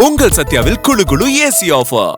உங்கள் சத்யாவில் குளு குளு ஏசி ஆஃபர்.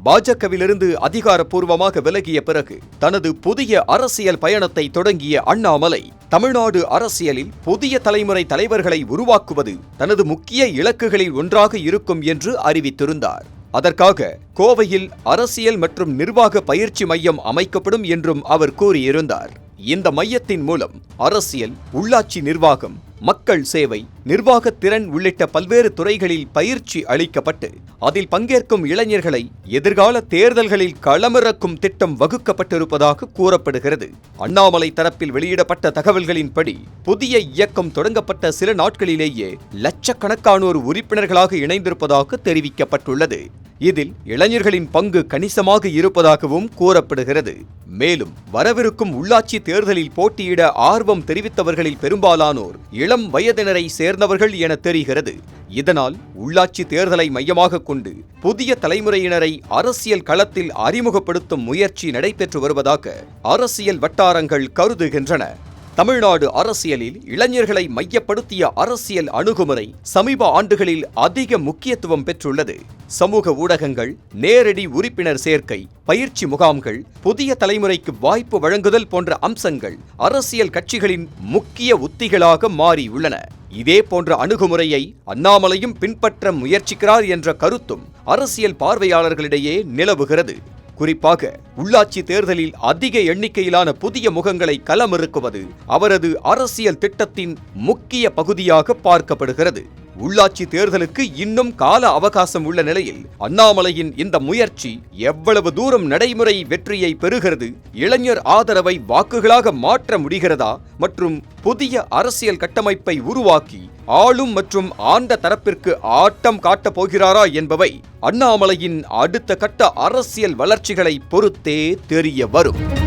பாஜகவிலிருந்து அதிகாரப்பூர்வமாக விலகிய பிறகு தனது புதிய அரசியல் பயணத்தை தொடங்கிய அண்ணாமலை தமிழ்நாடு அரசியலில் புதிய தலைமுறை தலைவர்களை உருவாக்குவது தனது முக்கிய இலக்குகளில் ஒன்றாக இருக்கும் என்று அறிவித்திருந்தார். அதற்காக கோவையில் அரசியல் மற்றும் நிர்வாக பயிற்சி மையம் அமைக்கப்படும் என்றும் அவர் கூறியிருந்தார். இந்த மையத்தின் மூலம் அரசியல், உள்ளாட்சி நிர்வாகம், மக்கள் சேவை, நிர்வாக திறன் உள்ளிட்ட பல்வேறு துறைகளில் பயிற்சி அளிக்கப்பட்டு அதில் பங்கேற்கும் இளைஞர்களை எதிர்கால தேர்தல்களில் களமிறக்கும் திட்டம் வகுக்கப்பட்டிருப்பதாக கூறப்படுகிறது. அண்ணாமலை தரப்பில் வெளியிடப்பட்ட தகவல்களின்படி புதிய இயக்கம் தொடங்கப்பட்ட சில நாட்களிலேயே லட்சக்கணக்கானோர் உறுப்பினர்களாக இணைந்திருப்பதாக தெரிவிக்கப்பட்டுள்ளது. இதில் இளைஞர்களின் பங்கு கணிசமாக இருப்பதாகவும் கூறப்படுகிறது. மேலும் வரவிருக்கும் உள்ளாட்சி தேர்தலில் போட்டியிட ஆர்வம் தெரிவித்தவர்களில் பெரும்பாலானோர் இளம் வயதினரை சேர்ந்தவர்கள் என தெரிகிறது. இதனால் உள்ளாட்சி தேர்தலை மையமாக கொண்டு புதிய தலைமுறையினரை அரசியல் களத்தில் அறிமுகப்படுத்தும் முயற்சி நடைபெற்று வருவதாக அரசியல் வட்டாரங்கள் கருதுகின்றன. தமிழ்நாடு அரசியலில் இளைஞர்களை மையப்படுத்திய அரசியல் அணுகுமுறை சமீப ஆண்டுகளில் அதிக முக்கியத்துவம் பெற்றுள்ளது. சமூக ஊடகங்கள், நேரடி உறுப்பினர் சேர்க்கை, பயிற்சி முகாம்கள், புதிய தலைமுறைக்கு வாய்ப்பு வழங்குதல் போன்ற அம்சங்கள் அரசியல் கட்சிகளின் முக்கிய உத்திகளாக மாறியுள்ளன. இதே போன்ற அணுகுமுறையை அண்ணாமலையும் பின்பற்ற முயற்சிக்கிறார் என்ற கருத்தும் அரசியல் பார்வையாளர்களிடையே நிலவுகிறது. குறிப்பாக உள்ளாட்சி தேர்தலில் அதிக எண்ணிக்கையிலான புதிய முகங்களை களமிறக்குவது அவரது அரசியல் திட்டத்தின் முக்கிய பகுதியாக பார்க்கப்படுகிறது. உள்ளாட்சி தேர்தலுக்கு இன்னும் கால அவகாசம் உள்ள நிலையில் அண்ணாமலையின் இந்த முயற்சி எவ்வளவு தூரம் நடைமுறை வெற்றியை பெறுகிறது, இளைஞர் ஆதரவை வாக்குகளாக மாற்ற முடிகிறதா மற்றும் புதிய அரசியல் கட்டமைப்பை உருவாக்கி ஆளும் மற்றும் ஆண்ட தரப்பிற்கு ஆட்டம் காட்டப் போகிறாரா என்பவை அண்ணாமலையின் அடுத்த கட்ட அரசியல் வளர்ச்சிகளை பொறுத்தே தெரிய வரும்.